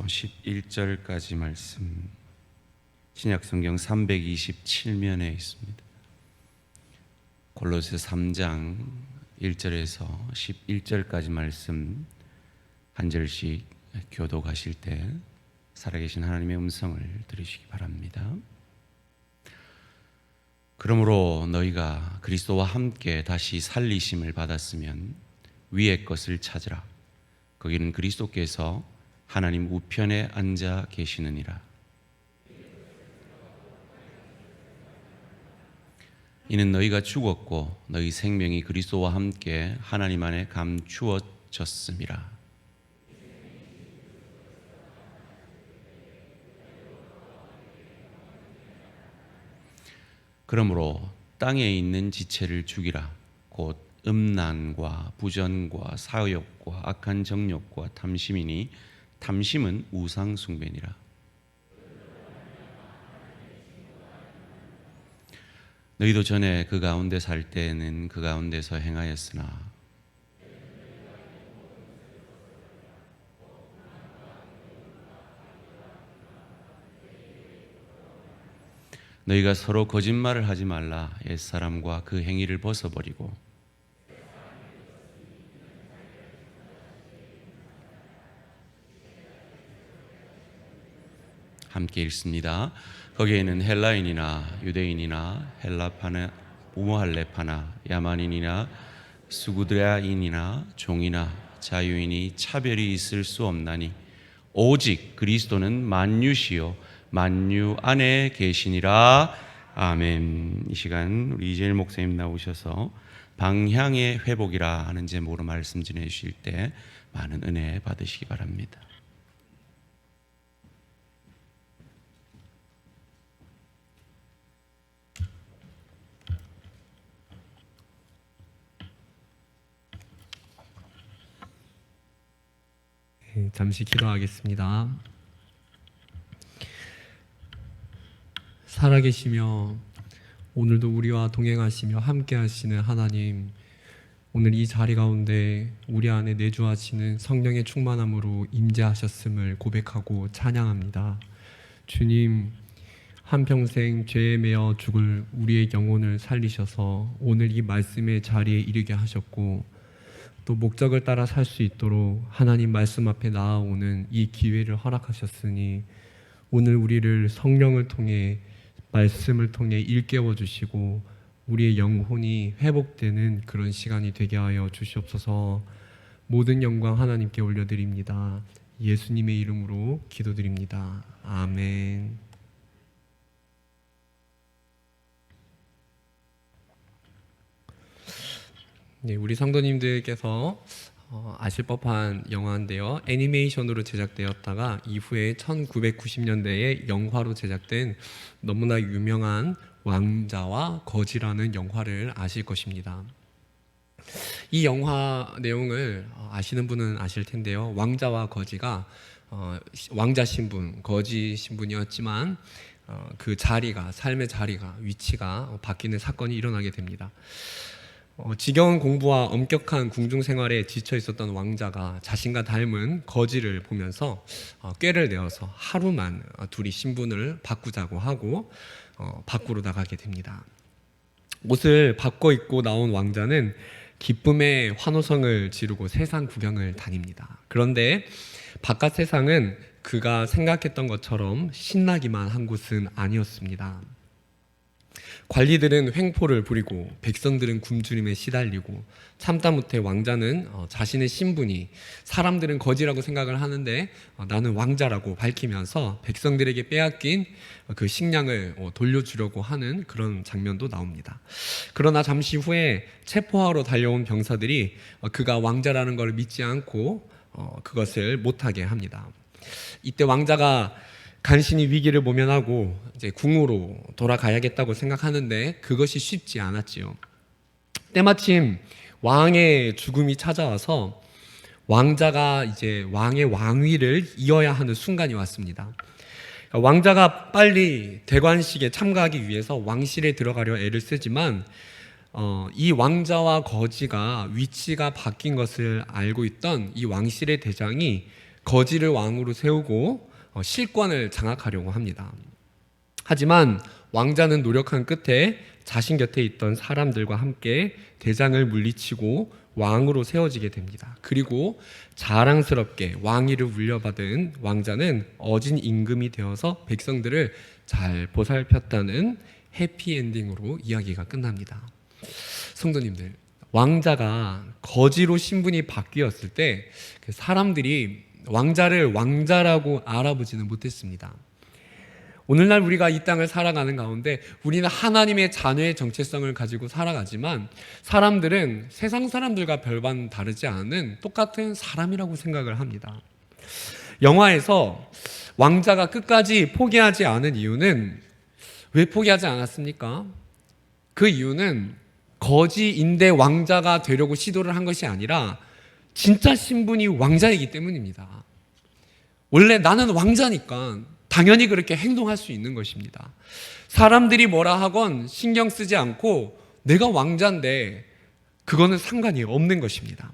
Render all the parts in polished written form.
9절에서 11절까지 말씀, 신약성경 327면에 있습니다. 골로새 3장 1절에서 11절까지 말씀 한 절씩 교독하실 때 살아계신 하나님의 음성을 들으시기 바랍니다. 그러므로 너희가 그리스도와 함께 다시 살리심을 받았으면 위의 것을 찾으라. 거기는 그리스도께서 하나님 우편에 앉아 계시느니라. 이는 너희가 죽었고 너희 생명이 그리스도와 함께 하나님 안에 감추어졌음이라. 그러므로 땅에 있는 지체를 죽이라. 곧 음란과 부전과 사욕과 악한 정욕과 탐심이니 탐심은 우상 숭배니라. 너희도 전에 그 가운데 살 때에는 그 가운데서 행하였으나 너희가 서로 거짓말을 하지 말라. 옛사람과 그 행위를 벗어버리고 함께 읽습니다. 거기에는 헬라인이나 유대인이나 헬라파나 우모할레파나 야만인이나 수구드라인이나 종이나 자유인이 차별이 있을 수 없나니 오직 그리스도는 만유시요 만유 안에 계시니라. 아멘. 이 시간 우리 이재일 목사님 나오셔서 방향의 회복이라 하는 제목으로 말씀 전해 주실 때 많은 은혜 받으시기 바랍니다. 잠시 기도하겠습니다. 살아계시며 오늘도 우리와 동행하시며 함께 하시는 하나님, 오늘 이 자리 가운데 우리 안에 내주하시는 성령의 충만함으로 임재하셨음을 고백하고 찬양합니다. 주님, 한평생 죄에 매여 죽을 우리의 영혼을 살리셔서 오늘 이 말씀의 자리에 이르게 하셨고 또 목적을 따라 살 수 있도록 하나님 말씀 앞에 나아오는 이 기회를 허락하셨으니 오늘 우리를 성령을 통해 말씀을 통해 일깨워 주시고 우리의 영혼이 회복되는 그런 시간이 되게 하여 주시옵소서. 모든 영광 하나님께 올려드립니다. 예수님의 이름으로 기도드립니다. 아멘. 네, 우리 성도님들께서 아실 법한 영화인데요. 애니메이션으로 제작되었다가 이후에 1990년대에 영화로 제작된 너무나 유명한 왕자와 거지라는 영화를 아실 것입니다. 이 영화 내용을 아시는 분은 아실 텐데요. 왕자와 거지가 왕자 신분, 거지 신분이었지만 그 자리가, 삶의 자리가, 위치가 바뀌는 사건이 일어나게 됩니다. 지겨운 공부와 엄격한 궁중 생활에 지쳐 있었던 왕자가 자신과 닮은 거지를 보면서 꾀를 내어서 하루만 둘이 신분을 바꾸자고 하고 밖으로 나가게 됩니다. 옷을 바꿔 입고 나온 왕자는 기쁨의 환호성을 지르고 세상 구경을 다닙니다. 그런데 바깥 세상은 그가 생각했던 것처럼 신나기만 한 곳은 아니었습니다. 관리들은 횡포를 부리고 백성들은 굶주림에 시달리고 참다 못해 왕자는 자신의 신분이, 사람들은 거지라고 생각을 하는데 나는 왕자라고 밝히면서 백성들에게 빼앗긴 그 식량을 돌려주려고 하는 그런 장면도 나옵니다. 그러나 잠시 후에 체포하러 달려온 병사들이 그가 왕자라는 걸 믿지 않고 그것을 못하게 합니다. 이때 왕자가 간신히 위기를 모면하고 이제 궁으로 돌아가야겠다고 생각하는데 그것이 쉽지 않았지요. 때마침 왕의 죽음이 찾아와서 왕자가 이제 왕의 왕위를 이어야 하는 순간이 왔습니다. 왕자가 빨리 대관식에 참가하기 위해서 왕실에 들어가려 애를 쓰지만 이 왕자와 거지가 위치가 바뀐 것을 알고 있던 이 왕실의 대장이 거지를 왕으로 세우고 실권을 장악하려고 합니다. 하지만 왕자는 노력한 끝에 자신 곁에 있던 사람들과 함께 대장을 물리치고 왕으로 세워지게 됩니다. 그리고 자랑스럽게 왕위를 물려받은 왕자는 어진 임금이 되어서 백성들을 잘 보살폈다는 해피엔딩으로 이야기가 끝납니다. 성도님들, 왕자가 거지로 신분이 바뀌었을 때 사람들이 왕자를 왕자라고 알아보지는 못했습니다. 오늘날 우리가 이 땅을 살아가는 가운데 우리는 하나님의 자녀의 정체성을 가지고 살아가지만 사람들은 세상 사람들과 별반 다르지 않은 똑같은 사람이라고 생각을 합니다. 영화에서 왕자가 끝까지 포기하지 않은 이유는 왜 포기하지 않았습니까? 그 이유는 거지인데 왕자가 되려고 시도를 한 것이 아니라 진짜 신분이 왕자이기 때문입니다. 원래 나는 왕자니까 당연히 그렇게 행동할 수 있는 것입니다. 사람들이 뭐라 하건 신경 쓰지 않고 내가 왕자인데 그거는 상관이 없는 것입니다.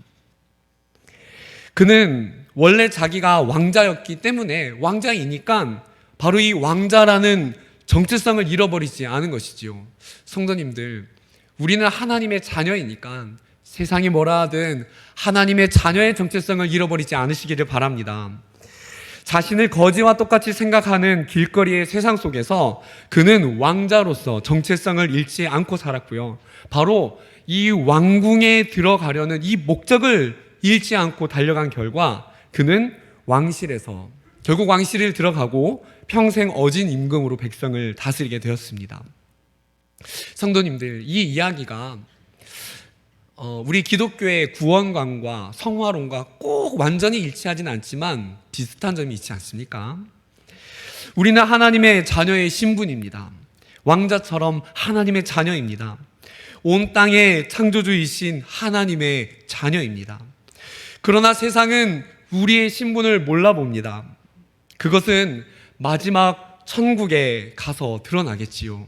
그는 원래 자기가 왕자였기 때문에 왕자이니까 바로 이 왕자라는 정체성을 잃어버리지 않은 것이지요. 성도님들, 우리는 하나님의 자녀이니까 세상이 뭐라 하든 하나님의 자녀의 정체성을 잃어버리지 않으시기를 바랍니다. 자신을 거지와 똑같이 생각하는 길거리의 세상 속에서 그는 왕자로서 정체성을 잃지 않고 살았고요. 바로 이 왕궁에 들어가려는 이 목적을 잃지 않고 달려간 결과 그는 왕실에서 결국 왕실을 들어가고 평생 어진 임금으로 백성을 다스리게 되었습니다. 성도님들, 이 이야기가 우리 기독교의 구원관과 성화론과 꼭 완전히 일치하진 않지만 비슷한 점이 있지 않습니까? 우리는 하나님의 자녀의 신분입니다. 왕자처럼 하나님의 자녀입니다. 온 땅의 창조주이신 하나님의 자녀입니다. 그러나 세상은 우리의 신분을 몰라봅니다. 그것은 마지막 천국에 가서 드러나겠지요.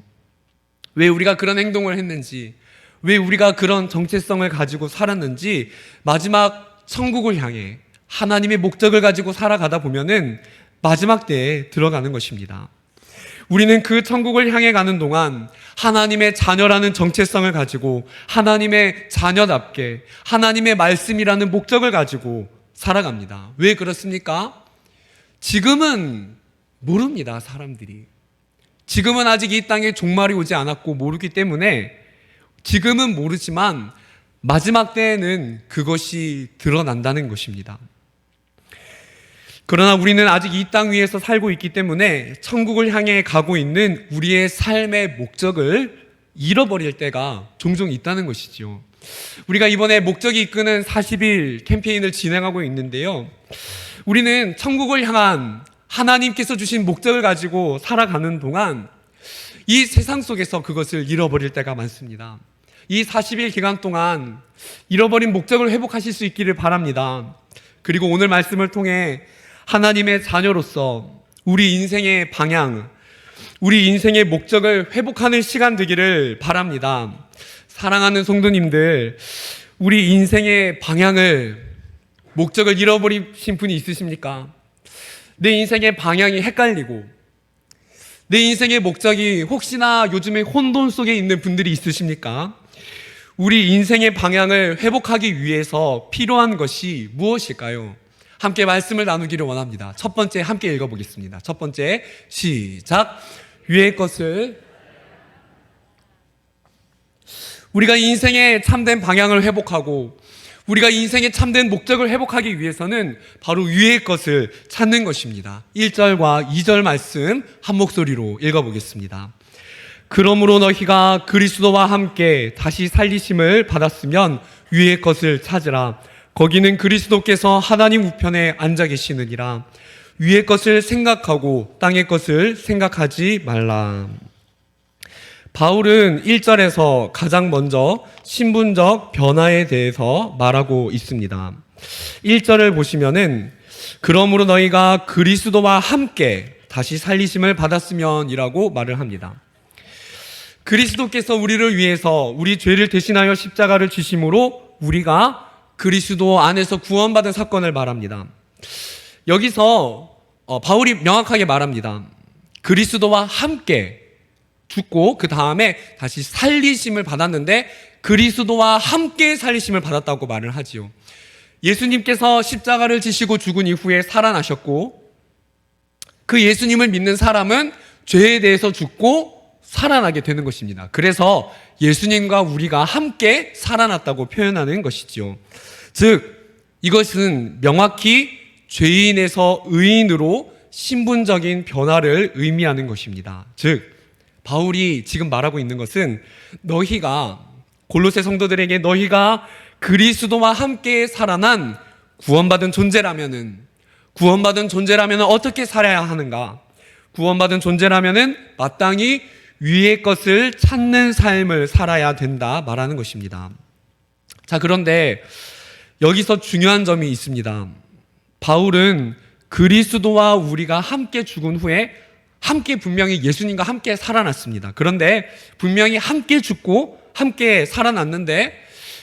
왜 우리가 그런 행동을 했는지, 왜 우리가 그런 정체성을 가지고 살았는지 마지막 천국을 향해 하나님의 목적을 가지고 살아가다 보면은 마지막 때에 들어가는 것입니다. 우리는 그 천국을 향해 가는 동안 하나님의 자녀라는 정체성을 가지고 하나님의 자녀답게 하나님의 말씀이라는 목적을 가지고 살아갑니다. 왜 그렇습니까? 지금은 모릅니다, 사람들이. 지금은 아직 이 땅에 종말이 오지 않았고 모르기 때문에 지금은 모르지만 마지막 때에는 그것이 드러난다는 것입니다. 그러나 우리는 아직 이 땅 위에서 살고 있기 때문에 천국을 향해 가고 있는 우리의 삶의 목적을 잃어버릴 때가 종종 있다는 것이죠. 우리가 이번에 목적이 이끄는 40일 캠페인을 진행하고 있는데요. 우리는 천국을 향한 하나님께서 주신 목적을 가지고 살아가는 동안 이 세상 속에서 그것을 잃어버릴 때가 많습니다. 이 40일 기간 동안 잃어버린 목적을 회복하실 수 있기를 바랍니다. 그리고 오늘 말씀을 통해 하나님의 자녀로서 우리 인생의 방향, 우리 인생의 목적을 회복하는 시간 되기를 바랍니다. 사랑하는 성도님들, 우리 인생의 방향을, 목적을 잃어버리신 분이 있으십니까? 내 인생의 방향이 헷갈리고 내 인생의 목적이 혹시나 요즘에 혼돈 속에 있는 분들이 있으십니까? 우리 인생의 방향을 회복하기 위해서 필요한 것이 무엇일까요? 함께 말씀을 나누기를 원합니다. 첫 번째 함께 읽어보겠습니다. 첫 번째 시작. 위의 것을, 우리가 인생의 참된 방향을 회복하고 우리가 인생의 참된 목적을 회복하기 위해서는 바로 위의 것을 찾는 것입니다. 1절과 2절 말씀 한 목소리로 읽어보겠습니다. 그러므로 너희가 그리스도와 함께 다시 살리심을 받았으면 위의 것을 찾으라. 거기는 그리스도께서 하나님 우편에 앉아 계시느니라. 위의 것을 생각하고 땅의 것을 생각하지 말라. 바울은 1절에서 가장 먼저 신분적 변화에 대해서 말하고 있습니다. 1절을 보시면은 그러므로 너희가 그리스도와 함께 다시 살리심을 받았으면 이라고 말을 합니다. 그리스도께서 우리를 위해서 우리 죄를 대신하여 십자가를 지심으로 우리가 그리스도 안에서 구원받은 사건을 말합니다. 여기서 바울이 명확하게 말합니다. 그리스도와 함께 죽고 그 다음에 다시 살리심을 받았는데 그리스도와 함께 살리심을 받았다고 말을 하지요. 예수님께서 십자가를 지시고 죽은 이후에 살아나셨고 그 예수님을 믿는 사람은 죄에 대해서 죽고 살아나게 되는 것입니다. 그래서 예수님과 우리가 함께 살아났다고 표현하는 것이죠. 즉 이것은 명확히 죄인에서 의인으로 신분적인 변화를 의미하는 것입니다. 즉 바울이 지금 말하고 있는 것은 너희가 골로새 성도들에게 너희가 그리스도와 함께 살아난 구원받은 존재라면은 어떻게 살아야 하는가? 구원받은 존재라면은 마땅히 위의 것을 찾는 삶을 살아야 된다 말하는 것입니다. 자, 그런데 여기서 중요한 점이 있습니다. 바울은 그리스도와 우리가 함께 죽은 후에 함께 분명히 예수님과 함께 살아났습니다. 그런데 분명히 함께 죽고 함께 살아났는데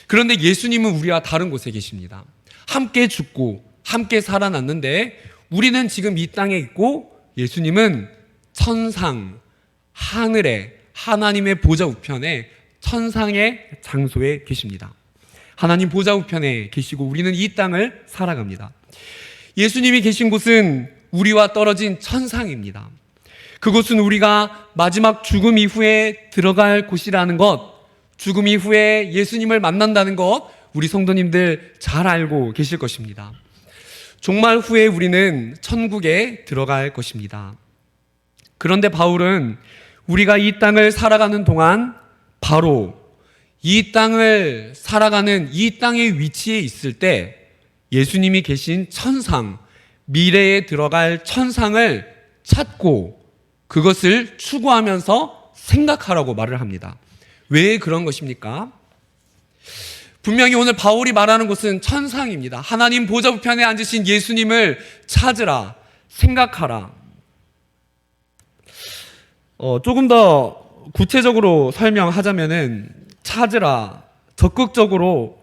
그런데 예수님은 우리와 다른 곳에 계십니다. 함께 죽고 함께 살아났는데 우리는 지금 이 땅에 있고 예수님은 천상 하늘에 하나님의 보좌 우편에 천상의 장소에 계십니다. 하나님 보좌 우편에 계시고 우리는 이 땅을 살아갑니다. 예수님이 계신 곳은 우리와 떨어진 천상입니다. 그곳은 우리가 마지막 죽음 이후에 들어갈 곳이라는 것, 죽음 이후에 예수님을 만난다는 것 우리 성도님들 잘 알고 계실 것입니다. 종말 후에 우리는 천국에 들어갈 것입니다. 그런데 바울은 우리가 이 땅을 살아가는 동안 바로 이 땅을 살아가는 이 땅의 위치에 있을 때 예수님이 계신 천상, 미래에 들어갈 천상을 찾고 그것을 추구하면서 생각하라고 말을 합니다. 왜 그런 것입니까? 분명히 오늘 바울이 말하는 곳은 천상입니다. 하나님 보좌 우편에 앉으신 예수님을 찾으라, 생각하라. 조금 더 구체적으로 설명하자면은 찾으라, 적극적으로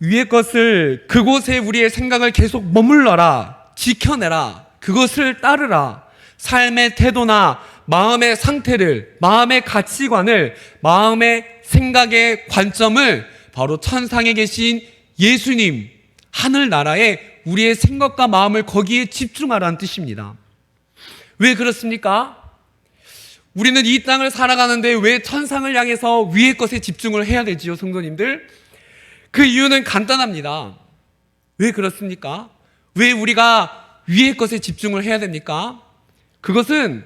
위의 것을 그곳에 우리의 생각을 계속 머물러라, 지켜내라, 그것을 따르라. 삶의 태도나 마음의 상태를, 마음의 가치관을, 마음의 생각의 관점을 바로 천상에 계신 예수님, 하늘나라에 우리의 생각과 마음을 거기에 집중하라는 뜻입니다. 왜 그렇습니까? 우리는 이 땅을 살아가는데 왜 천상을 향해서 위의 것에 집중을 해야 되지요, 성도님들? 그 이유는 간단합니다. 왜 그렇습니까? 왜 우리가 위의 것에 집중을 해야 됩니까? 그것은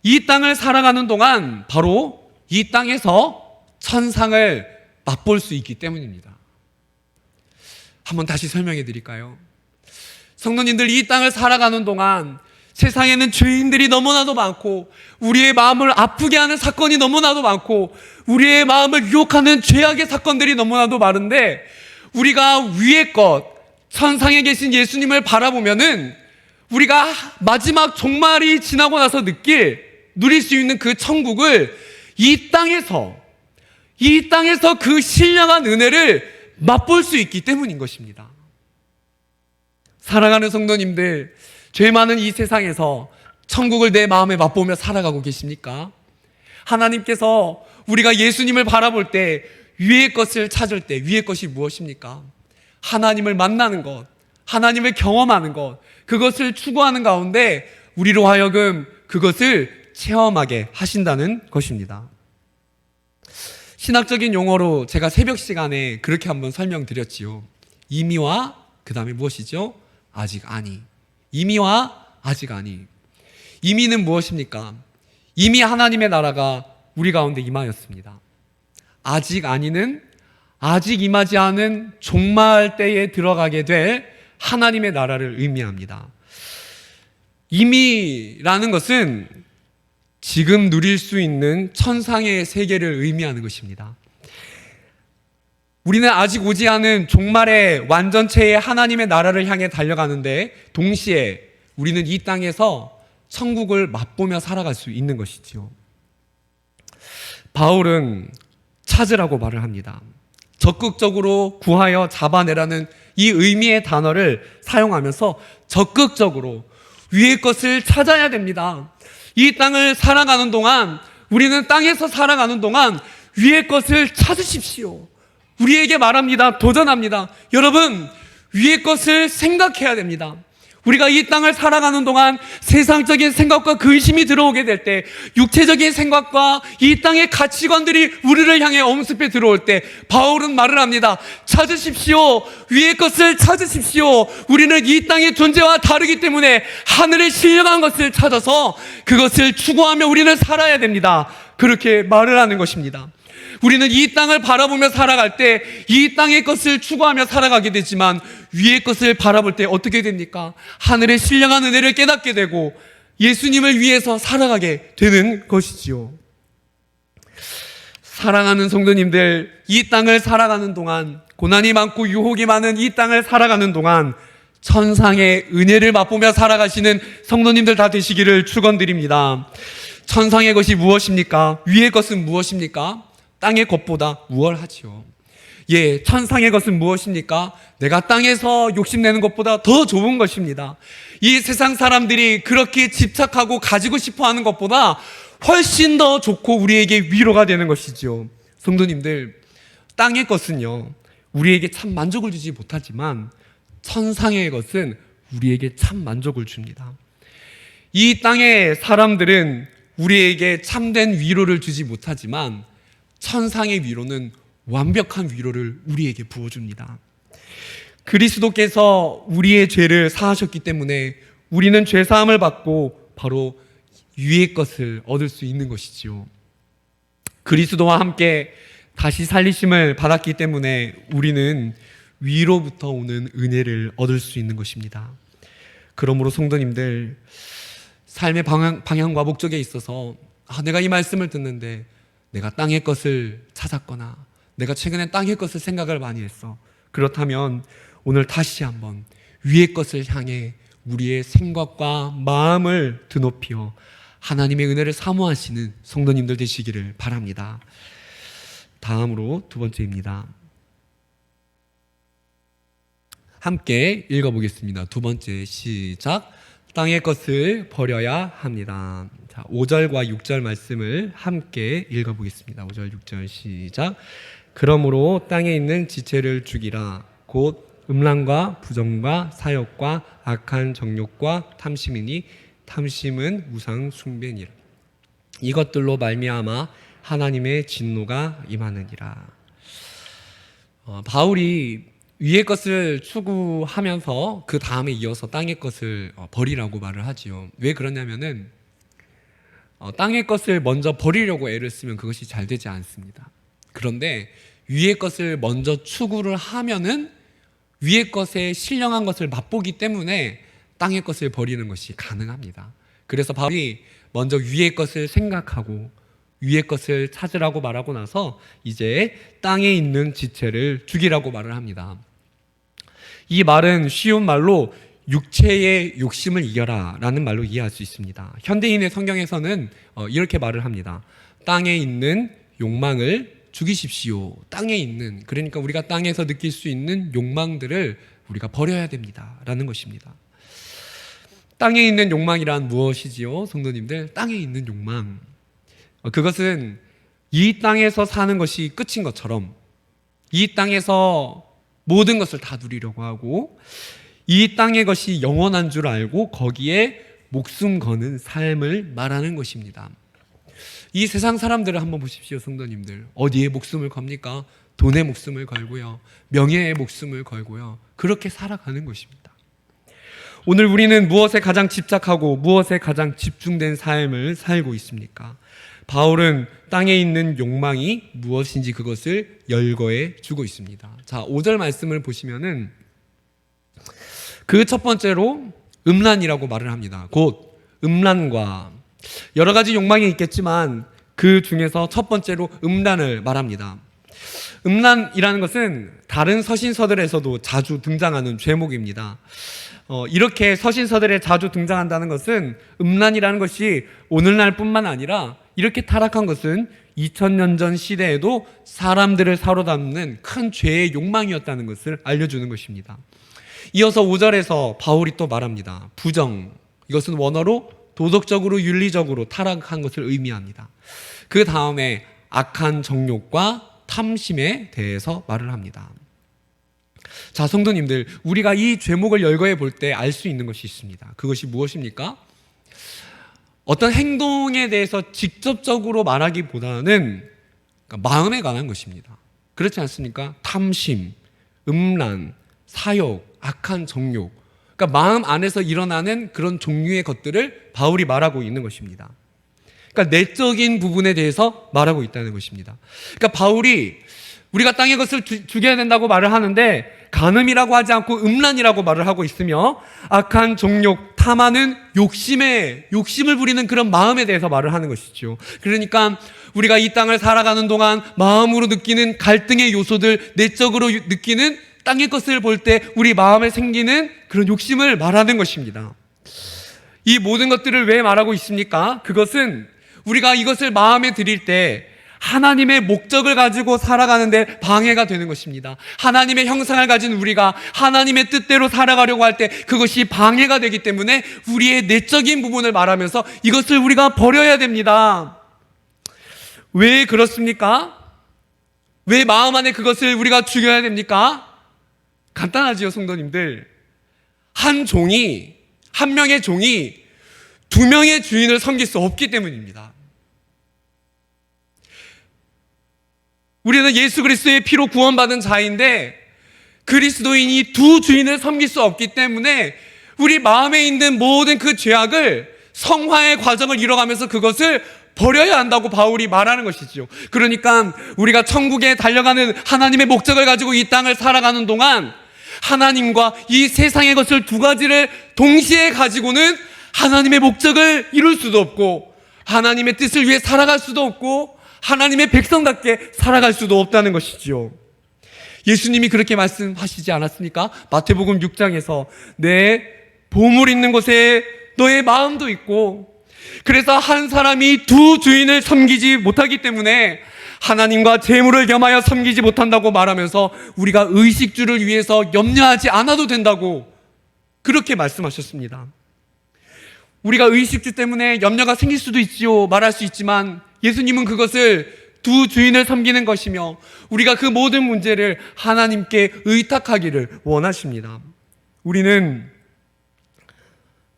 이 땅을 살아가는 동안 바로 이 땅에서 천상을 맛볼 수 있기 때문입니다. 한번 다시 설명해 드릴까요? 성도님들, 이 땅을 살아가는 동안 세상에는 죄인들이 너무나도 많고 우리의 마음을 아프게 하는 사건이 너무나도 많고 우리의 마음을 유혹하는 죄악의 사건들이 너무나도 많은데 우리가 위의 것, 천상에 계신 예수님을 바라보면은 우리가 마지막 종말이 지나고 나서 누릴 수 있는 그 천국을 이 땅에서 그 신령한 은혜를 맛볼 수 있기 때문인 것입니다. 사랑하는 성도님들, 죄 많은 이 세상에서 천국을 내 마음에 맛보며 살아가고 계십니까? 하나님께서 우리가 예수님을 바라볼 때 위의 것을 찾을 때 위의 것이 무엇입니까? 하나님을 만나는 것, 하나님을 경험하는 것, 그것을 추구하는 가운데 우리로 하여금 그것을 체험하게 하신다는 것입니다. 신학적인 용어로 제가 새벽 시간에 그렇게 한번 설명드렸지요. 이미와 그 다음에 무엇이죠? 아직 아니. 이미와 아직 아니. 이미는 무엇입니까? 이미 하나님의 나라가 우리 가운데 임하였습니다. 아직 아니는 아직 임하지 않은 종말 때에 들어가게 될 하나님의 나라를 의미합니다. 이미라는 것은 지금 누릴 수 있는 천상의 세계를 의미하는 것입니다. 우리는 아직 오지 않은 종말의 완전체의 하나님의 나라를 향해 달려가는데 동시에 우리는 이 땅에서 천국을 맛보며 살아갈 수 있는 것이지요. 바울은 찾으라고 말을 합니다. 적극적으로 구하여 잡아내라는 이 의미의 단어를 사용하면서 적극적으로 위의 것을 찾아야 됩니다. 이 땅을 살아가는 동안, 우리는 땅에서 살아가는 동안 위의 것을 찾으십시오. 우리에게 말합니다. 도전합니다. 여러분, 위의 것을 생각해야 됩니다. 우리가 이 땅을 살아가는 동안 세상적인 생각과 근심이 들어오게 될 때, 육체적인 생각과 이 땅의 가치관들이 우리를 향해 엄습해 들어올 때 바울은 말을 합니다. 찾으십시오. 위의 것을 찾으십시오. 우리는 이 땅의 존재와 다르기 때문에 하늘에 신령한 것을 찾아서 그것을 추구하며 우리는 살아야 됩니다. 그렇게 말을 하는 것입니다. 우리는 이 땅을 바라보며 살아갈 때 이 땅의 것을 추구하며 살아가게 되지만 위의 것을 바라볼 때 어떻게 됩니까? 하늘의 신령한 은혜를 깨닫게 되고 예수님을 위해서 살아가게 되는 것이지요. 사랑하는 성도님들, 이 땅을 살아가는 동안, 고난이 많고 유혹이 많은 이 땅을 살아가는 동안 천상의 은혜를 맛보며 살아가시는 성도님들 다 되시기를 축원드립니다. 천상의 것이 무엇입니까? 위의 것은 무엇입니까? 땅의 것보다 우월하지요. 예, 천상의 것은 무엇입니까? 내가 땅에서 욕심내는 것보다 더 좋은 것입니다. 이 세상 사람들이 그렇게 집착하고 가지고 싶어 하는 것보다 훨씬 더 좋고 우리에게 위로가 되는 것이죠. 성도님들, 땅의 것은요, 우리에게 참 만족을 주지 못하지만 천상의 것은 우리에게 참 만족을 줍니다. 이 땅의 사람들은 우리에게 참된 위로를 주지 못하지만 천상의 위로는 완벽한 위로를 우리에게 부어줍니다. 그리스도께서 우리의 죄를 사하셨기 때문에 우리는 죄사함을 받고 바로 위의 것을 얻을 수 있는 것이지요. 그리스도와 함께 다시 살리심을 받았기 때문에 우리는 위로부터 오는 은혜를 얻을 수 있는 것입니다. 그러므로 성도님들, 삶의 방향과 목적에 있어서 내가 이 말씀을 듣는데 내가 땅의 것을 찾았거나 내가 최근에 땅의 것을 생각을 많이 했어. 그렇다면 오늘 다시 한번 위의 것을 향해 우리의 생각과 마음을 드높여 하나님의 은혜를 사모하시는 성도님들 되시기를 바랍니다. 다음으로 두 번째입니다. 함께 읽어보겠습니다. 두 번째, 시작. 땅의 것을 버려야 합니다. 자, 5절과 6절 말씀을 함께 읽어보겠습니다. 5절, 6절 시작. 그러므로 땅에 있는 지체를 죽이라. 곧 음란과 부정과 사욕과 악한 정욕과 탐심이니 탐심은 우상 숭배니라. 이것들로 말미암아 하나님의 진노가 임하느니라. 바울이 위의 것을 추구하면서 그 다음에 이어서 땅의 것을 버리라고 말을 하지요. 왜 그러냐면은 땅의 것을 먼저 버리려고 애를 쓰면 그것이 잘 되지 않습니다. 그런데 위의 것을 먼저 추구를 하면은 위의 것에 신령한 것을 맛보기 때문에 땅의 것을 버리는 것이 가능합니다. 그래서 바울이 먼저 위의 것을 생각하고 위의 것을 찾으라고 말하고 나서 이제 땅에 있는 지체를 죽이라고 말을 합니다. 이 말은 쉬운 말로 육체의 욕심을 이겨라 라는 말로 이해할 수 있습니다. 현대인의 성경에서는 이렇게 말을 합니다. 땅에 있는 욕망을 죽이십시오. 땅에 있는, 그러니까 우리가 땅에서 느낄 수 있는 욕망들을 우리가 버려야 됩니다 라는 것입니다. 땅에 있는 욕망이란 무엇이지요? 성도님들, 땅에 있는 욕망, 그것은 이 땅에서 사는 것이 끝인 것처럼 이 땅에서 모든 것을 다 누리려고 하고 이 땅의 것이 영원한 줄 알고 거기에 목숨 거는 삶을 말하는 것입니다. 이 세상 사람들을 한번 보십시오. 성도님들, 어디에 목숨을 겁니까? 돈에 목숨을 걸고요, 명예에 목숨을 걸고요, 그렇게 살아가는 것입니다. 오늘 우리는 무엇에 가장 집착하고 무엇에 가장 집중된 삶을 살고 있습니까? 바울은 땅에 있는 욕망이 무엇인지 그것을 열거해 주고 있습니다. 자, 5절 말씀을 보시면은 그 첫 번째로 음란이라고 말을 합니다. 곧 음란과 여러 가지 욕망이 있겠지만 그 중에서 첫 번째로 음란을 말합니다. 음란이라는 것은 다른 서신서들에서도 자주 등장하는 죄목입니다. 이렇게 서신서들에 자주 등장한다는 것은 음란이라는 것이 오늘날뿐만 아니라 이렇게 타락한 것은 2000년 전 시대에도 사람들을 사로잡는 큰 죄의 욕망이었다는 것을 알려주는 것입니다. 이어서 5절에서 바울이 또 말합니다. 부정, 이것은 원어로 도덕적으로 윤리적으로 타락한 것을 의미합니다. 그 다음에 악한 정욕과 탐심에 대해서 말을 합니다. 자, 성도님들, 우리가 이 죄목을 열거해 볼 때 알 수 있는 것이 있습니다. 그것이 무엇입니까? 어떤 행동에 대해서 직접적으로 말하기보다는 마음에 관한 것입니다. 그렇지 않습니까? 탐심, 음란, 사욕, 악한 정욕, 그러니까 마음 안에서 일어나는 그런 종류의 것들을 바울이 말하고 있는 것입니다. 그러니까 내적인 부분에 대해서 말하고 있다는 것입니다. 그러니까 바울이 우리가 땅의 것을 죽여야 된다고 말을 하는데 간음이라고 하지 않고 음란이라고 말을 하고 있으며 악한 정욕, 탐하는 욕심을 부리는 그런 마음에 대해서 말을 하는 것이죠. 그러니까 우리가 이 땅을 살아가는 동안 마음으로 느끼는 갈등의 요소들, 내적으로 느끼는 땅의 것을 볼 때 우리 마음에 생기는 그런 욕심을 말하는 것입니다. 이 모든 것들을 왜 말하고 있습니까? 그것은 우리가 이것을 마음에 들일 때 하나님의 목적을 가지고 살아가는데 방해가 되는 것입니다. 하나님의 형상을 가진 우리가 하나님의 뜻대로 살아가려고 할 때 그것이 방해가 되기 때문에 우리의 내적인 부분을 말하면서 이것을 우리가 버려야 됩니다. 왜 그렇습니까? 왜 마음 안에 그것을 우리가 죽여야 됩니까? 간단하지요, 성도님들. 한 명의 종이 두 명의 주인을 섬길 수 없기 때문입니다. 우리는 예수 그리스도의 피로 구원받은 자인데 그리스도인이 두 주인을 섬길 수 없기 때문에 우리 마음에 있는 모든 그 죄악을 성화의 과정을 이뤄가면서 그것을 버려야 한다고 바울이 말하는 것이죠. 그러니까 우리가 천국에 달려가는 하나님의 목적을 가지고 이 땅을 살아가는 동안 하나님과 이 세상의 것을 두 가지를 동시에 가지고는 하나님의 목적을 이룰 수도 없고 하나님의 뜻을 위해 살아갈 수도 없고 하나님의 백성답게 살아갈 수도 없다는 것이지요. 예수님이 그렇게 말씀하시지 않았습니까? 마태복음 6장에서 내 보물 있는 곳에 너의 마음도 있고, 그래서 한 사람이 두 주인을 섬기지 못하기 때문에 하나님과 재물을 겸하여 섬기지 못한다고 말하면서 우리가 의식주를 위해서 염려하지 않아도 된다고 그렇게 말씀하셨습니다. 우리가 의식주 때문에 염려가 생길 수도 있지요, 말할 수 있지만 예수님은 그것을 두 주인을 섬기는 것이며 우리가 그 모든 문제를 하나님께 의탁하기를 원하십니다. 우리는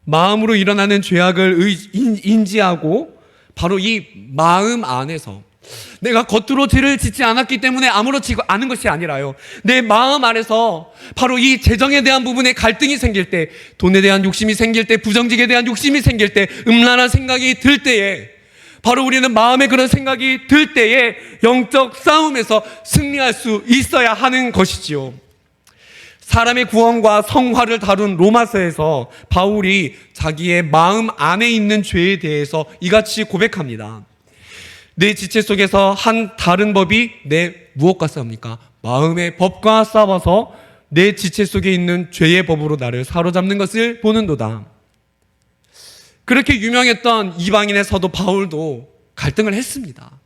마음으로 일어나는 죄악을 인지하고 바로 이 마음 안에서 내가 겉으로 죄를 짓지 않았기 때문에 아무렇지 않은 것이 아니라요, 내 마음 안에서 바로 이 재정에 대한 부분에 갈등이 생길 때, 돈에 대한 욕심이 생길 때, 부정직에 대한 욕심이 생길 때, 음란한 생각이 들 때에, 바로 우리는 마음에 그런 생각이 들 때에 영적 싸움에서 승리할 수 있어야 하는 것이지요. 사람의 구원과 성화를 다룬 로마서에서 바울이 자기의 마음 안에 있는 죄에 대해서 이같이 고백합니다. 내 지체 속에서 한 다른 법이 내 무엇과 싸웁니까? 마음의 법과 싸워서 내 지체 속에 있는 죄의 법으로 나를 사로잡는 것을 보는도다. 그렇게 유명했던 이방인의 사도 바울도 갈등을 했습니다.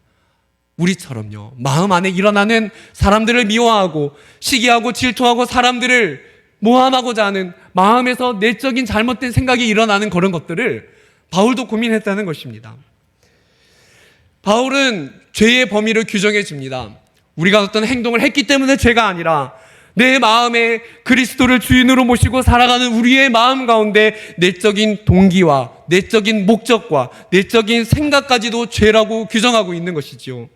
우리처럼요, 마음 안에 일어나는 사람들을 미워하고 시기하고 질투하고 사람들을 모함하고자 하는 마음에서 내적인 잘못된 생각이 일어나는 그런 것들을 바울도 고민했다는 것입니다. 바울은 죄의 범위를 규정해 줍니다. 우리가 어떤 행동을 했기 때문에 죄가 아니라 내 마음에 그리스도를 주인으로 모시고 살아가는 우리의 마음 가운데 내적인 동기와 내적인 목적과 내적인 생각까지도 죄라고 규정하고 있는 것이죠.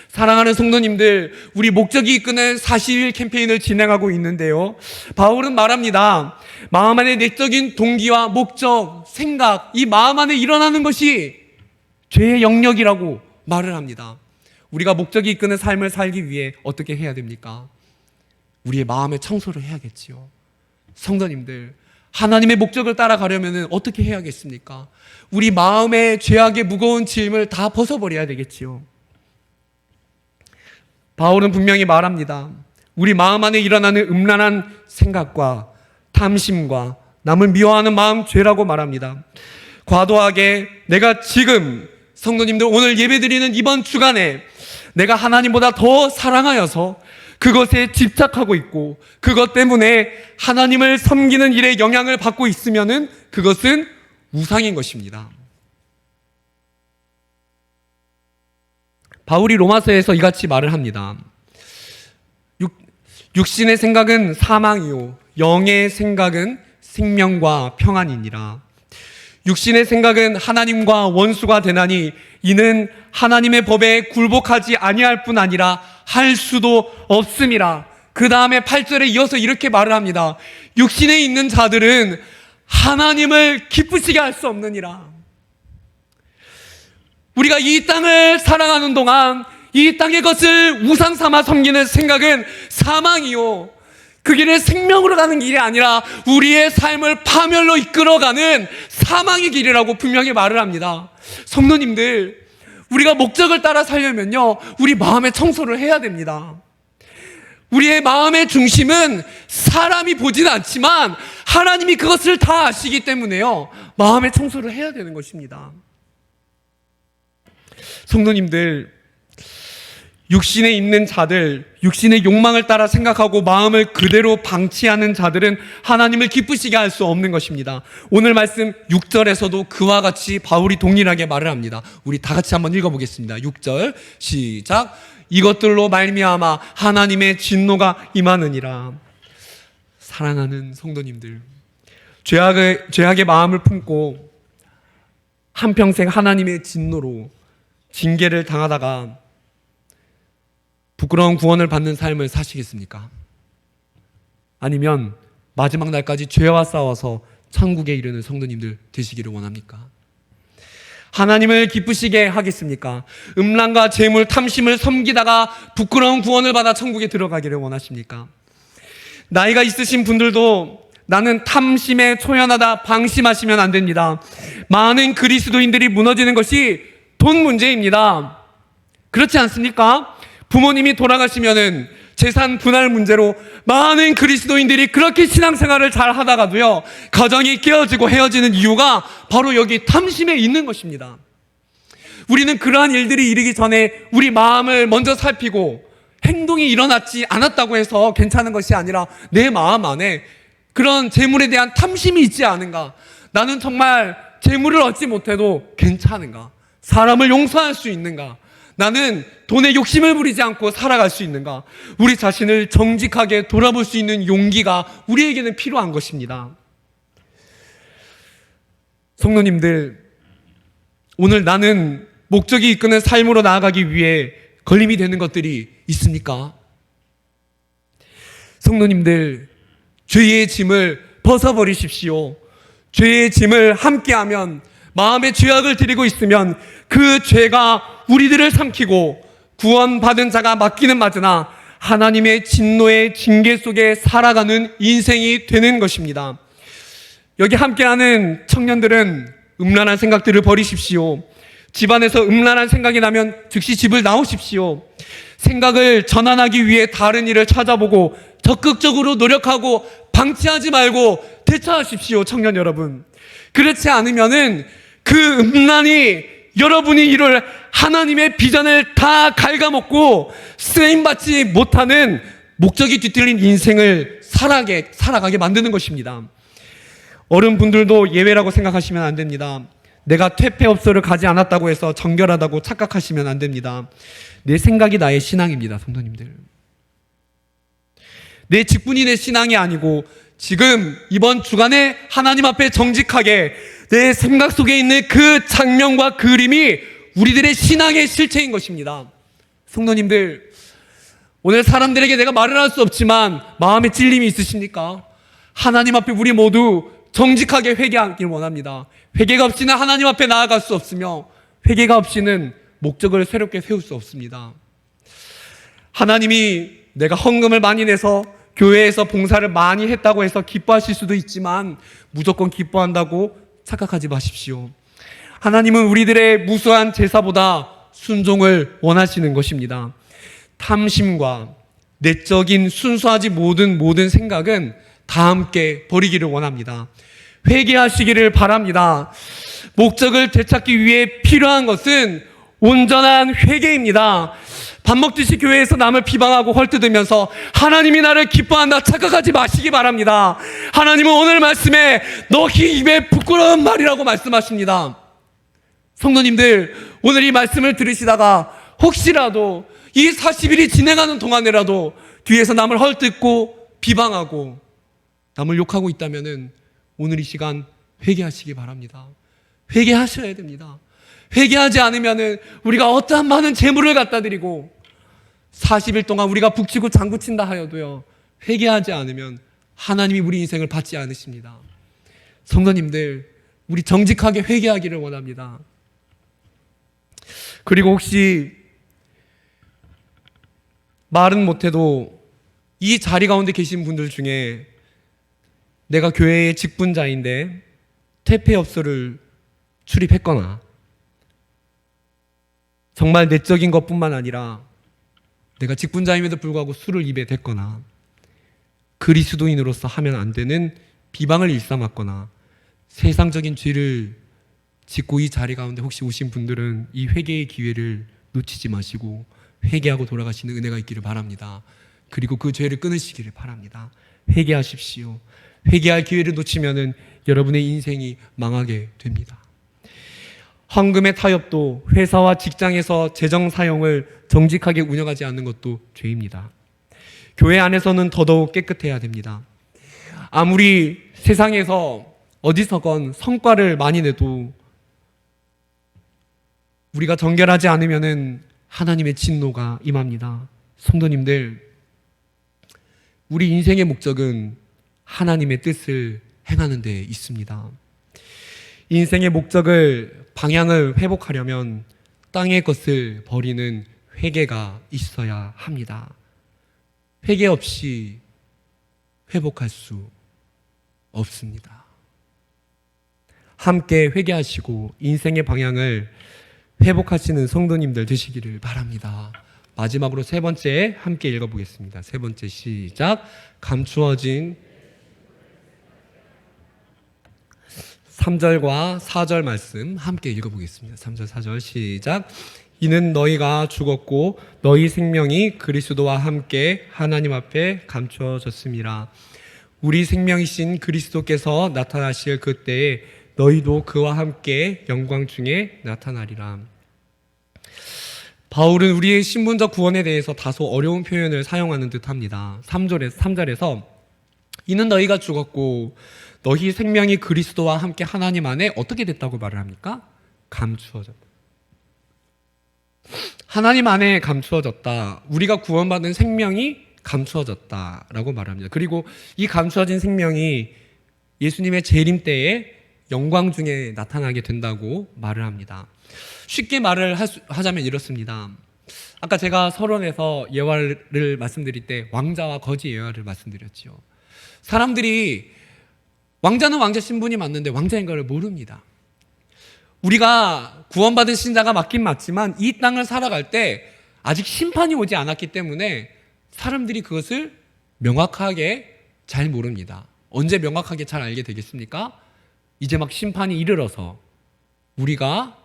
사랑하는 성도님들, 우리 목적이 이끄는 40일 캠페인을 진행하고 있는데요, 바울은 말합니다. 마음 안에 내적인 동기와 목적, 생각, 이 마음 안에 일어나는 것이 죄의 영역이라고 말을 합니다. 우리가 목적이 이끄는 삶을 살기 위해 어떻게 해야 됩니까? 우리의 마음의 청소를 해야겠지요. 성도님들, 하나님의 목적을 따라가려면 어떻게 해야겠습니까? 우리 마음의 죄악의 무거운 짐을 다 벗어버려야 되겠지요. 바울은 분명히 말합니다. 우리 마음 안에 일어나는 음란한 생각과 탐심과 남을 미워하는 마음 죄라고 말합니다. 과도하게 내가 지금 성도님들 오늘 예배드리는 이번 주간에 내가 하나님보다 더 사랑하여서 그것에 집착하고 있고 그것 때문에 하나님을 섬기는 일에 영향을 받고 있으면은 그것은 우상인 것입니다. 바울이 로마서에서 이같이 말을 합니다. 육신의 생각은 사망이요 영의 생각은 생명과 평안이니라. 육신의 생각은 하나님과 원수가 되나니 이는 하나님의 법에 굴복하지 아니할 뿐 아니라 할 수도 없음이라. 그 다음에 8절에 이어서 이렇게 말을 합니다. 육신에 있는 자들은 하나님을 기쁘시게 할 수 없느니라. 우리가 이 땅을 살아가는 동안 이 땅의 것을 우상 삼아 섬기는 생각은 사망이요 그 길에 생명으로 가는 길이 아니라 우리의 삶을 파멸로 이끌어가는 사망의 길이라고 분명히 말을 합니다. 성도님들, 우리가 목적을 따라 살려면요 우리 마음의 청소를 해야 됩니다. 우리의 마음의 중심은 사람이 보지는 않지만 하나님이 그것을 다 아시기 때문에요 마음의 청소를 해야 되는 것입니다. 성도님들, 육신에 있는 자들, 육신의 욕망을 따라 생각하고 마음을 그대로 방치하는 자들은 하나님을 기쁘시게 할 수 없는 것입니다. 오늘 말씀 6절에서도 그와 같이 바울이 동일하게 말을 합니다. 우리 다 같이 한번 읽어보겠습니다. 6절 시작. 이것들로 말미암아 하나님의 진노가 임하느니라. 사랑하는 성도님들, 죄악의 마음을 품고 한평생 하나님의 진노로 징계를 당하다가 부끄러운 구원을 받는 삶을 사시겠습니까? 아니면 마지막 날까지 죄와 싸워서 천국에 이르는 성도님들 되시기를 원합니까? 하나님을 기쁘시게 하겠습니까? 음란과 재물, 탐심을 섬기다가 부끄러운 구원을 받아 천국에 들어가기를 원하십니까? 나이가 있으신 분들도 나는 탐심에 초연하다 방심하시면 안 됩니다. 많은 그리스도인들이 무너지는 것이 돈 문제입니다. 그렇지 않습니까? 부모님이 돌아가시면은 재산 분할 문제로 많은 그리스도인들이 그렇게 신앙생활을 잘 하다가도요 가정이 깨어지고 헤어지는 이유가 바로 여기 탐심에 있는 것입니다. 우리는 그러한 일들이 일어나기 전에 우리 마음을 먼저 살피고 행동이 일어나지 않았다고 해서 괜찮은 것이 아니라 내 마음 안에 그런 재물에 대한 탐심이 있지 않은가? 나는 정말 재물을 얻지 못해도 괜찮은가? 사람을 용서할 수 있는가? 나는 돈에 욕심을 부리지 않고 살아갈 수 있는가? 우리 자신을 정직하게 돌아볼 수 있는 용기가 우리에게는 필요한 것입니다. 성도님들, 오늘 나는 목적이 이끄는 삶으로 나아가기 위해 걸림이 되는 것들이 있습니까? 성도님들, 죄의 짐을 벗어버리십시오. 죄의 짐을 함께하면, 마음의 죄악을 드리고 있으면 그 죄가 우리들을 삼키고 구원받은 자가 맡기는 맞으나 하나님의 진노의 징계 속에 살아가는 인생이 되는 것입니다. 여기 함께하는 청년들은 음란한 생각들을 버리십시오. 집안에서 음란한 생각이 나면 즉시 집을 나오십시오. 생각을 전환하기 위해 다른 일을 찾아보고 적극적으로 노력하고 방치하지 말고 대처하십시오, 청년 여러분. 그렇지 않으면은 그 음란이 여러분이 이룰 하나님의 비전을 다 갉아먹고 쓰임받지 못하는 목적이 뒤틀린 인생을 살아가게 만드는 것입니다. 어른분들도 예외라고 생각하시면 안 됩니다. 내가 퇴폐업소를 가지 않았다고 해서 정결하다고 착각하시면 안 됩니다. 내 생각이 나의 신앙입니다, 성도님들. 내 직분이 내 신앙이 아니고 지금 이번 주간에 하나님 앞에 정직하게 내 생각 속에 있는 그 장면과 그림이 우리들의 신앙의 실체인 것입니다. 성도님들, 오늘 사람들에게 내가 말을 할 수 없지만 마음에 찔림이 있으십니까? 하나님 앞에 우리 모두 정직하게 회개하길 원합니다. 회개가 없이는 하나님 앞에 나아갈 수 없으며 회개가 없이는 목적을 새롭게 세울 수 없습니다. 하나님이 내가 헌금을 많이 내서 교회에서 봉사를 많이 했다고 해서 기뻐하실 수도 있지만 무조건 기뻐한다고 착각하지 마십시오. 하나님은 우리들의 무수한 제사보다 순종을 원하시는 것입니다. 탐심과 내적인 순수하지 모든 생각은 다 함께 버리기를 원합니다. 회개하시기를 바랍니다. 목적을 되찾기 위해 필요한 것은 온전한 회개입니다. 밥 먹듯이 교회에서 남을 비방하고 헐뜯으면서 하나님이 나를 기뻐한다 착각하지 마시기 바랍니다. 하나님은 오늘 말씀에 너희 입에 부끄러운 말이라고 말씀하십니다. 성도님들, 오늘 이 말씀을 들으시다가 혹시라도 이 40일이 진행하는 동안에라도 뒤에서 남을 헐뜯고 비방하고 남을 욕하고 있다면 오늘 이 시간 회개하시기 바랍니다. 회개하셔야 됩니다. 회개하지 않으면 우리가 어떠한 많은 재물을 갖다 드리고 40일 동안 우리가 북치고 장구친다 하여도요, 회개하지 않으면 하나님이 우리 인생을 받지 않으십니다. 성도님들, 우리 정직하게 회개하기를 원합니다. 그리고 혹시 말은 못해도 이 자리 가운데 계신 분들 중에 내가 교회의 직분자인데 퇴폐업소를 출입했거나 정말 내적인 것뿐만 아니라 내가 직분자임에도 불구하고 술을 입에 댔거나 그리스도인으로서 하면 안 되는 비방을 일삼았거나 세상적인 죄를 짓고 이 자리 가운데 혹시 오신 분들은 이 회개의 기회를 놓치지 마시고 회개하고 돌아가시는 은혜가 있기를 바랍니다. 그리고 그 죄를 끊으시기를 바랍니다. 회개하십시오. 회개할 기회를 놓치면은 여러분의 인생이 망하게 됩니다. 헌금의 타협도 회사와 직장에서 재정 사용을 정직하게 운영하지 않는 것도 죄입니다. 교회 안에서는 더더욱 깨끗해야 됩니다. 아무리 세상에서 어디서건 성과를 많이 내도 우리가 정결하지 않으면은 하나님의 진노가 임합니다. 성도님들, 우리 인생의 목적은 하나님의 뜻을 행하는 데 있습니다. 인생의 목적을, 방향을 회복하려면 땅의 것을 버리는 회개가 있어야 합니다. 회개 없이 회복할 수 없습니다. 함께 회개하시고 인생의 방향을 회복하시는 성도님들 되시기를 바랍니다. 마지막으로 세 번째 함께 읽어보겠습니다. 세 번째 시작. 감추어진 3절과 4절 말씀 함께 읽어보겠습니다. 3절 4절 시작. 이는 너희가 죽었고 너희 생명이 그리스도와 함께 하나님 앞에 감추어졌음이라. 우리 생명이신 그리스도께서 나타나실 그때에 너희도 그와 함께 영광 중에 나타나리라. 바울은 우리의 신분적 구원에 대해서 다소 어려운 표현을 사용하는 듯합니다. 3절에서 이는 너희가 죽었고 너희 생명이 그리스도와 함께 하나님 안에 어떻게 됐다고 말을 합니까? 감추어졌다. 하나님 안에 감추어졌다. 우리가 구원받은 생명이 감추어졌다라고 말합니다. 그리고 이 감추어진 생명이 예수님의 재림 때에 영광 중에 나타나게 된다고 말을 합니다. 쉽게 말을 하자면 이렇습니다. 아까 제가 서론에서 예화를 말씀드릴 때 왕자와 거지 예화를 말씀드렸죠. 사람들이 왕자는 왕자 신분이 맞는데 왕자인 걸 모릅니다. 우리가 구원받은 신자가 맞긴 맞지만 이 땅을 살아갈 때 아직 심판이 오지 않았기 때문에 사람들이 그것을 명확하게 잘 모릅니다. 언제 명확하게 잘 알게 되겠습니까? 이제 막 심판이 이르러서 우리가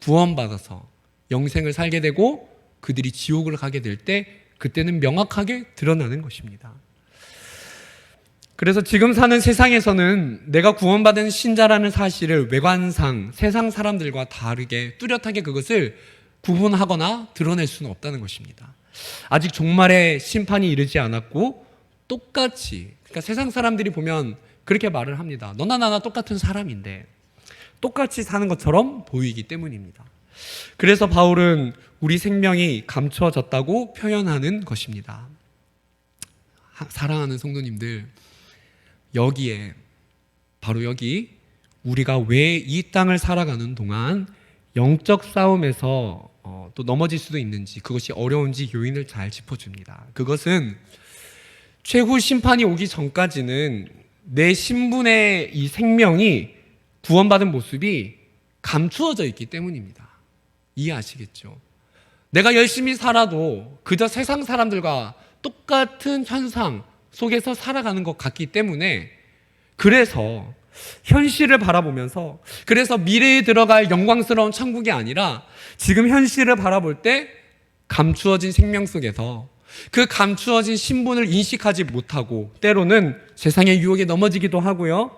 구원받아서 영생을 살게 되고 그들이 지옥을 가게 될 때 그때는 명확하게 드러나는 것입니다. 그래서 지금 사는 세상에서는 내가 구원받은 신자라는 사실을 외관상 세상 사람들과 다르게 뚜렷하게 그것을 구분하거나 드러낼 수는 없다는 것입니다. 아직 종말의 심판이 이르지 않았고 똑같이, 그러니까 세상 사람들이 보면 그렇게 말을 합니다. 너나 나나 똑같은 사람인데 똑같이 사는 것처럼 보이기 때문입니다. 그래서 바울은 우리 생명이 감추어졌다고 표현하는 것입니다. 사랑하는 성도님들, 여기에 바로 여기 우리가 왜 이 땅을 살아가는 동안 영적 싸움에서 또 넘어질 수도 있는지, 그것이 어려운지 요인을 잘 짚어줍니다. 그것은 최후 심판이 오기 전까지는 내 신분의 이 생명이 구원받은 모습이 감추어져 있기 때문입니다. 이해하시겠죠? 내가 열심히 살아도 그저 세상 사람들과 똑같은 현상 속에서 살아가는 것 같기 때문에, 그래서 현실을 바라보면서, 그래서 미래에 들어갈 영광스러운 천국이 아니라 지금 현실을 바라볼 때 감추어진 생명 속에서 그 감추어진 신분을 인식하지 못하고 때로는 세상의 유혹에 넘어지기도 하고요,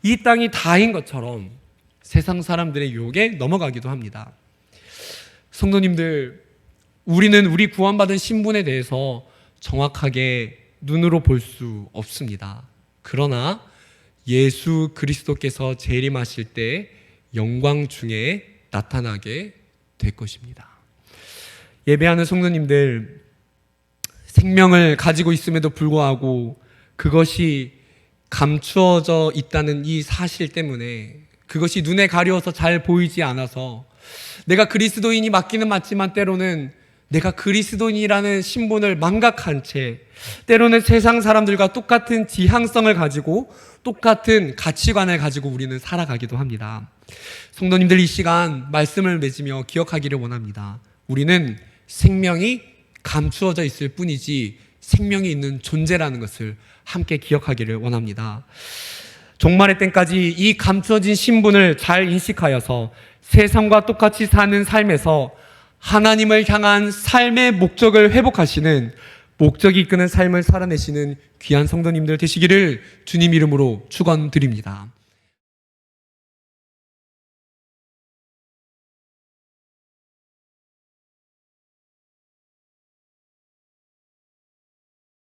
이 땅이 다인 것처럼 세상 사람들의 유혹에 넘어가기도 합니다. 성도님들, 우리는 우리 구원받은 신분에 대해서 정확하게 눈으로 볼 수 없습니다. 그러나 예수 그리스도께서 재림하실 때 영광 중에 나타나게 될 것입니다. 예배하는 성도님들, 생명을 가지고 있음에도 불구하고 그것이 감추어져 있다는 이 사실 때문에, 그것이 눈에 가려워서 잘 보이지 않아서 내가 그리스도인이 맞기는 맞지만 때로는 내가 그리스도인이라는 신분을 망각한 채 때로는 세상 사람들과 똑같은 지향성을 가지고 똑같은 가치관을 가지고 우리는 살아가기도 합니다. 성도님들, 이 시간 말씀을 맺으며 기억하기를 원합니다. 우리는 생명이 감추어져 있을 뿐이지 생명이 있는 존재라는 것을 함께 기억하기를 원합니다. 종말의 때까지 이 감추어진 신분을 잘 인식하여서 세상과 똑같이 사는 삶에서 하나님을 향한 삶의 목적을 회복하시는, 목적이 이끄는 삶을 살아내시는 귀한 성도님들 되시기를 주님 이름으로 축원드립니다.